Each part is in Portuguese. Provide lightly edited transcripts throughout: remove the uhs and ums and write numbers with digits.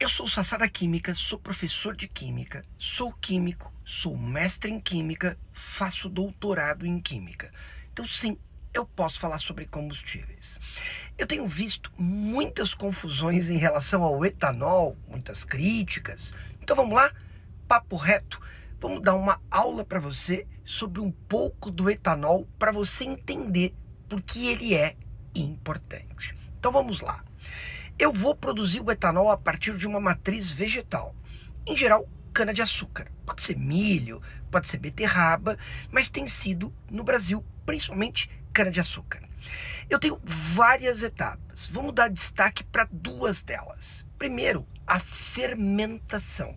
Eu sou o Sassá da Química, sou professor de Química, sou químico, sou mestre em Química, faço doutorado em Química. Então sim, eu posso falar sobre combustíveis. Eu tenho visto muitas confusões em relação ao etanol, muitas críticas. Então vamos lá? Papo reto. Vamos dar uma aula para você sobre um pouco do etanol para você entender por que ele é importante. Então vamos lá. Eu vou produzir o etanol a partir de uma matriz vegetal. Em geral, cana-de-açúcar. Pode ser milho, pode ser beterraba, mas tem sido, no Brasil, principalmente cana-de-açúcar. Eu tenho várias etapas. Vamos dar destaque para duas delas. Primeiro, a fermentação,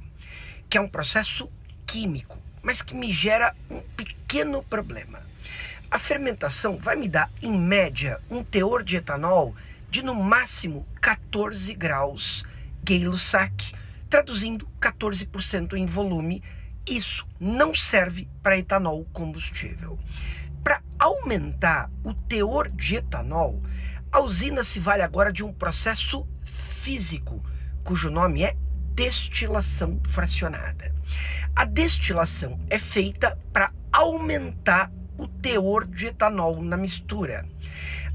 que é um processo químico, mas que me gera um pequeno problema. A fermentação vai me dar, em média, um teor de etanol de no máximo 14 graus Gay-Lussac, traduzindo 14% em volume. Isso não serve para etanol combustível. Para aumentar o teor de etanol, a usina se vale agora de um processo físico, cujo nome é destilação fracionada. A destilação é feita para aumentar o teor de etanol na mistura.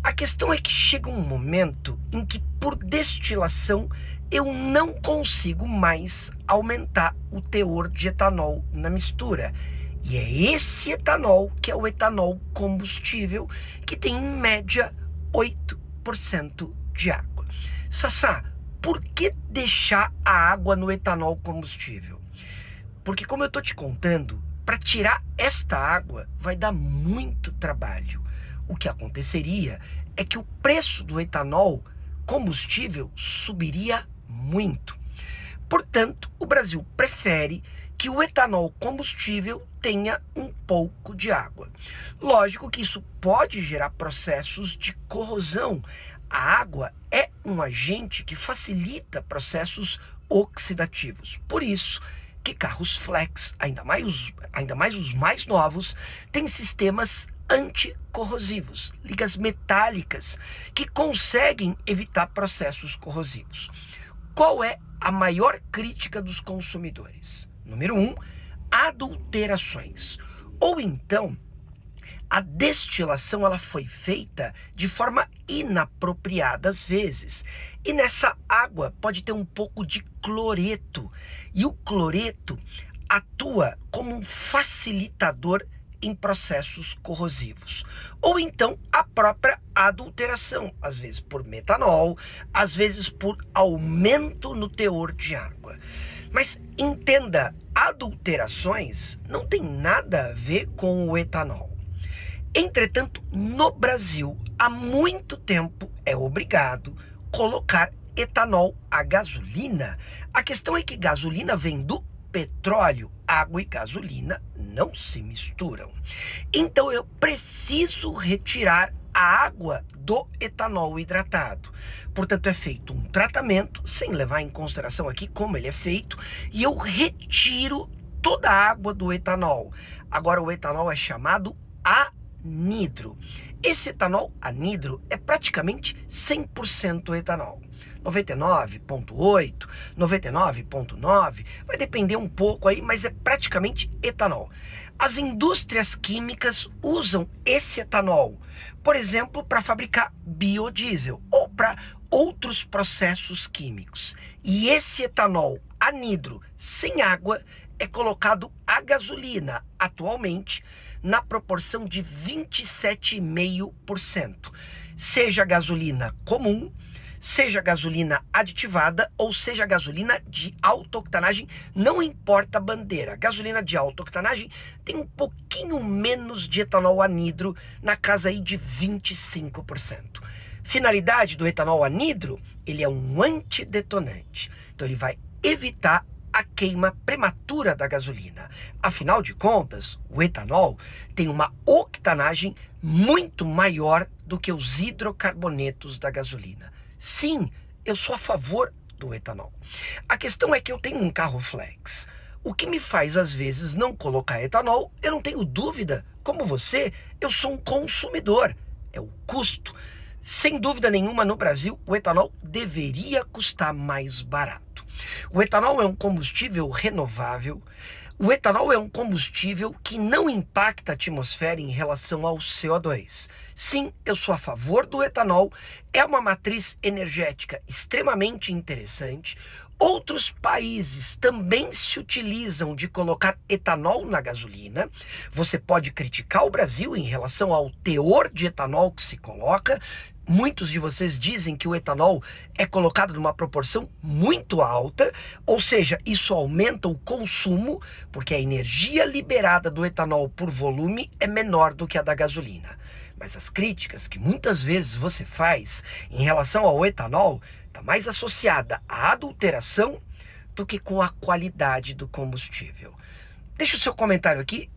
A questão é que chega um momento em que, por destilação, eu não consigo mais aumentar o teor de etanol na mistura. E é esse etanol que é o etanol combustível, que tem em média 8% de água. Sassá, por que deixar a água no etanol combustível? Porque, como eu estou te contando, para tirar esta água vai dar muito trabalho. O que aconteceria é que o preço do etanol combustível subiria muito. Portanto, o Brasil prefere que o etanol combustível tenha um pouco de água. Lógico que isso pode gerar processos de corrosão. A água é um agente que facilita processos oxidativos. Por isso que carros flex, ainda mais os mais novos, têm sistemas anticorrosivos, ligas metálicas, que conseguem evitar processos corrosivos. Qual é a maior crítica dos consumidores? Número 1, adulterações. Ou então, a destilação ela foi feita de forma inapropriada às vezes. E nessa água pode ter um pouco de cloreto. E o cloreto atua como um facilitador em processos corrosivos. Ou então a própria adulteração, às vezes por metanol, às vezes por aumento no teor de água. Mas entenda, adulterações não tem nada a ver com o etanol. Entretanto, no Brasil, há muito tempo é obrigado colocar etanol a gasolina. A questão é que gasolina vem do petróleo, água e gasolina não se misturam. Então eu preciso retirar a água do etanol hidratado. Portanto, é feito um tratamento, sem levar em consideração aqui como ele é feito, e eu retiro toda a água do etanol. Agora o etanol é chamado anidro. Esse etanol anidro é praticamente 100% etanol. 99,8, 99,9, vai depender um pouco aí, mas é praticamente etanol. As indústrias químicas usam esse etanol, por exemplo, para fabricar biodiesel ou para outros processos químicos. E esse etanol anidro sem água é colocado a gasolina, atualmente, na proporção de 27,5%. Seja gasolina comum, seja gasolina aditivada ou seja gasolina de alta octanagem, não importa a bandeira. Gasolina de alta octanagem tem um pouquinho menos de etanol anidro, na casa aí de 25%. Finalidade do etanol anidro, ele é um antidetonante. Então ele vai evitar a queima prematura da gasolina. Afinal de contas, o etanol tem uma octanagem muito maior do que os hidrocarbonetos da gasolina. Sim, eu sou a favor do etanol. A questão é que eu tenho um carro flex. O que me faz, às vezes, não colocar etanol, eu não tenho dúvida. Como você, eu sou um consumidor. É o custo. Sem dúvida nenhuma, no Brasil, o etanol deveria custar mais barato. O etanol é um combustível renovável. O etanol é um combustível que não impacta a atmosfera em relação ao CO2. Sim, eu sou a favor do etanol. É uma matriz energética extremamente interessante. Outros países também se utilizam de colocar etanol na gasolina. Você pode criticar o Brasil em relação ao teor de etanol que se coloca. Muitos de vocês dizem que o etanol é colocado numa proporção muito alta, ou seja, isso aumenta o consumo, porque a energia liberada do etanol por volume é menor do que a da gasolina. Mas as críticas que muitas vezes você faz em relação ao etanol está mais associada à adulteração do que com a qualidade do combustível. Deixa o seu comentário aqui